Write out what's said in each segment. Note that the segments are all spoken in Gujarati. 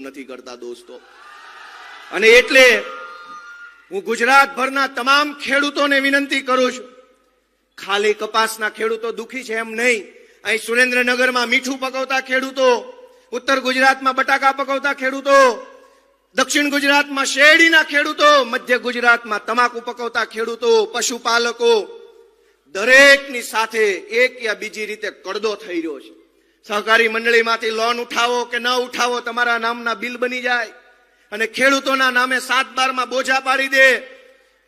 નથી કરતા દોસ્તો। અને એટલે હું ગુજરાતભરના તમામ ખેડૂતોને વિનંતી કરું છું, ખાલી કપાસના ખેડૂતો દુખી છે એમ નહીં, અહીં સુરેન્દ્રનગરમાં મીઠું પકવતા ખેડૂતો, ઉત્તર ગુજરાતમાં બટાકા પકવતા ખેડૂતો, દક્ષિણ ગુજરાતમાં શેરડીના ખેડૂતો, મધ્ય ગુજરાતમાં તમાકુ પકવતા ખેડૂતો, પશુપાલકો, દરેકની સાથે એક યા બીજી રીતે કડદો થઈ રહ્યો છે। સહકારી મંડળીમાંથી લોન ઉઠાવો કે ન ઉઠાવો, તમારા નામના બિલ બની જાય અને ખેડૂતોના નામે 7/12માં બોજા પાડી દે।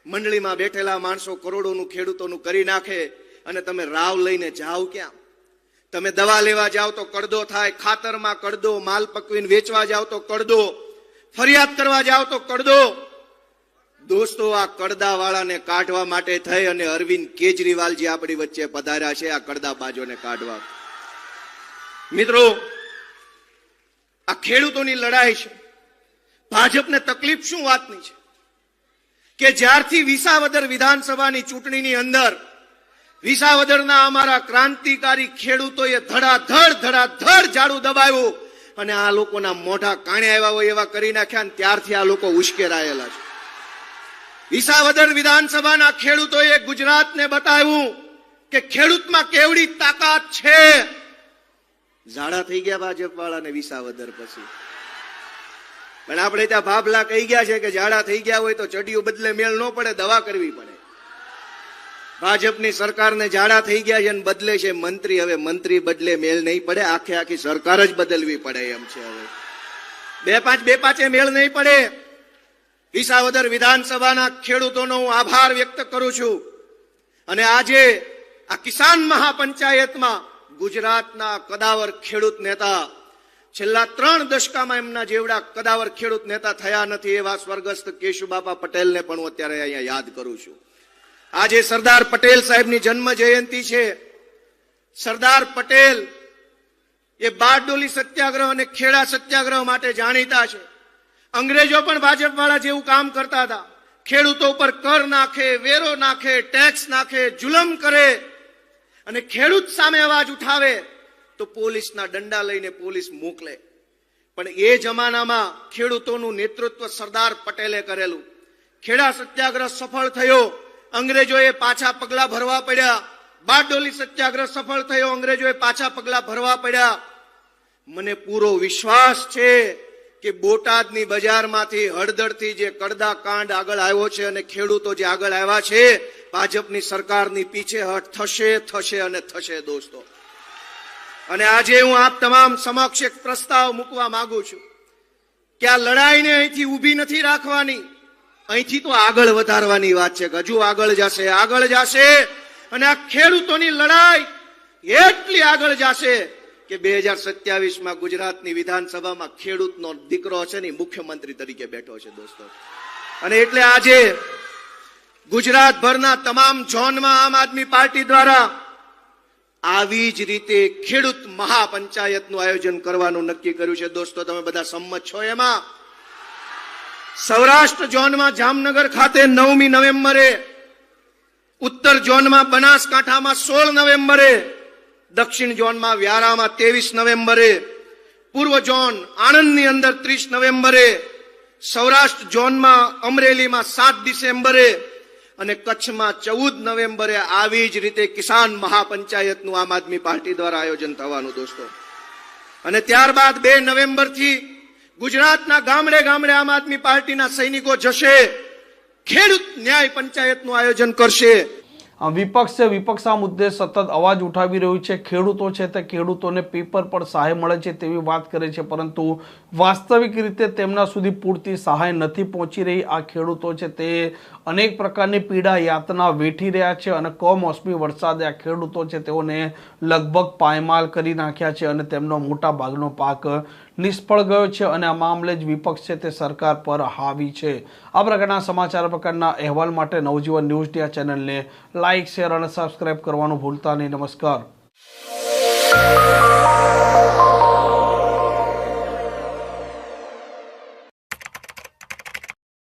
મંડળીમાં બેઠેલા માણસો કરોડોનું ખેડૂતોનું કરી નાખે અને તમે રાવ લઈને જાઓ ક્યાં? તમે દવા લેવા જાઓ તો કડદો થાય, ખાતરમાં કડદો, માલ પકવીને વેચવા જાઓ તો કડદો, ફરિયાદ કરવા જાઓ તો કડદો। દોસ્તો, આ કડદા વાળાને કાઢવા માટે થઈ અને અરવિંદ કેજરીવાલજી આપણી વચ્ચે પધાર્યા છે, આ કડદાબાજોને કાઢવા। મિત્રો, આ ખેડૂતોની લડાઈ છે। ભાજપને તકલીફ શું વાતની છે કે જ્યારથી વિસાવદર વિધાનસભાની ચૂંટણીની અંદર વિસાવદરના અમારા ક્રાંતિકારી ખેડૂતોએ ધડાધડ ઝાડુ દબાવ્યું અને આ લોકોના મોઢા કાણે આવ્યા હોય એવા કરી નાખ્યા, અને ત્યારથી આ લોકો ઉશ્કેરાયેલા છે। વિસાવદર વિધાનસભાના ખેડૂતોએ ગુજરાતને બતાવ્યું કે ખેડૂતમાં કેવડી તાકાત છે। ઝાડા થઈ ગયા ભાજપ વાળાને વિસાવદર પછી, પણ આપણે ત્યાં ભાભલા કહી ગયા છે કે ઝાડા થઈ ગયા હોય તો ચડિયું બદલે મેળ ન પડે, દવા કરવી પડે। ભાજપની સરકારને ઝાડા થઈ ગયા છે અને બદલે છે મંત્રી। હવે મંત્રી બદલે મેળ નહીં પડે, આખી સરકાર જ બદલવી પડે એમ છે। હવે બે પાંચે મેળ નહીં પડે। વિસાવદર વિધાનસભાના ખેડૂતોનો હું આભાર વ્યક્ત કરું છું અને આજે આ કિસાન મહાપંચાયતમાં ગુજરાતના કદાવર ખેડૂત નેતા, છેલ્લા 3 દશકામાં એમના જેવડા કદાવર ખેડૂત નેતા થયા નથી એવા સ્વર્ગસ્થ કેશુબાપા પટેલને પણ હું અત્યારે અહીંયા યાદ કરું છું। આજે સરદાર પટેલ સાહેબની જન્મ જયંતિ છે। સરદાર પટેલ એ બારડોલી સત્યાગ્રહ અને ખેડા સત્યાગ્રહ માટે જાણીતા છે। અંગ્રેજો પણ ભાજપ વાળા જેવું કામ કરતા હતા, ખેડૂતો પર કર નાખે, વેરો નાખે, ટેક્સ નાખે, જુલમ કરે અને ખેડૂત સામે અવાજ ઉઠાવે તો પોલીસના દંડા લઈને પોલીસ મોકલે। પણ એ જમાનામાં ખેડૂતોનું નેતૃત્વ સરદાર પટેલે કરેલું। ખેડા સત્યાગ્રહ સફળ થયો, અંગ્રેજોએ પાછા પગલા ભરવા પડ્યા। બારડોલી સત્યાગ્રહ સફળ થયો, અંગ્રેજોએ પાછા પગલા ભરવા પડ્યા। મને પૂરો વિશ્વાસ છે કે બોટાદની બજારમાંથી હળદરથી જે કડદા કાંડ આગળ આવ્યો છે અને ખેડૂતો જે આગળ આવ્યા છે, ભાજપની સરકારની પીછેહટ થશે અને થશે દોસ્તો। અને આજે હું આપ તમામ સમક્ષ એક પ્રસ્તાવ મૂકવા માંગુ છું કે આ લડાઈને અહીંથી ઊભી નથી રાખવાની, અહીંથી તો આગળ વધારવાની વાત છે। હજુ આગળ જશે અને આ ખેડૂતોની લડાઈ એટલી આગળ જશે કે 2027માં ગુજરાતની વિધાનસભામાં ખેડૂતનો દીકરો છે ને મુખ્યમંત્રી તરીકે બેઠો છે દોસ્તો। અને એટલે આજે ગુજરાતભરના તમામ ઝોનમાં આમ આદમી પાર્ટી દ્વારા આવી જ રીતે ખેડૂત મહાપંચાયતનું આયોજન કરવાનું નક્કી કર્યું છે દોસ્તો। તમે બધા સંમત છો એમાં? સૌરાષ્ટ્ર ઝોનમાં જામનગર ખાતે 9મી નવેમ્બરે, ઉત્તર ઝોનમાં બનાસકાંઠામાં 16 નવેમ્બરે, દક્ષિણ ઝોનમાં વ્યારામાં 23 નવેમ્બરે, પૂર્વ ઝોન આણંદની અંદર 30 નવેમ્બરે, સૌરાષ્ટ્ર ઝોનમાં અમરેલીમાં 7 ડિસેમ્બરે અને કચ્છમાં 14 નવેમ્બરે આવી જ રીતે કિસાન મહાપંચાયતનું આમ આદમી પાર્ટી દ્વારા આયોજન થવાનું દોસ્તો। અને ત્યારબાદ 2 નવેમ્બરથી ગુજરાતના ગામડે ગામડે આમ આદમી પાર્ટીના સૈનિકો જશે, ખેડૂત ન્યાય પંચાયતનું આયોજન કરશે। વિપક્ષ છે, વિપક્ષ આ મુદ્દે સતત અવાજ ઉઠાવી રહ્યું છે। ખેડૂતો છે તે ખેડૂતોને પેપર પર સહાય મળે છે તેવી વાત કરે છે, પરંતુ વાસ્તવિક રીતે તેમના સુધી પૂરતી સહાય નથી પહોંચી રહી। આ ખેડૂતો છે તે અનેક પ્રકારની પીડા યાતના વેઠી રહ્યા છે અને કમોસમી વરસાદે આ ખેડૂતો છે તેઓને લગભગ પાયમાલ કરી નાખ્યા છે અને તેમનો મોટા ભાગનો પાક નિષ્ફળ ગયો છે અને આ મામલે જ વિપક્ષ છે તે સરકાર પર હાવી છે। આ પ્રકારના સમાચાર, પ્રકારના અહેવાલ માટે નવજીવન ન્યૂઝ ડી ચેનલને લાઇક, શેર અને સબસ્ક્રાઇબ કરવાનું ભૂલતા નહીં। નમસ્કાર।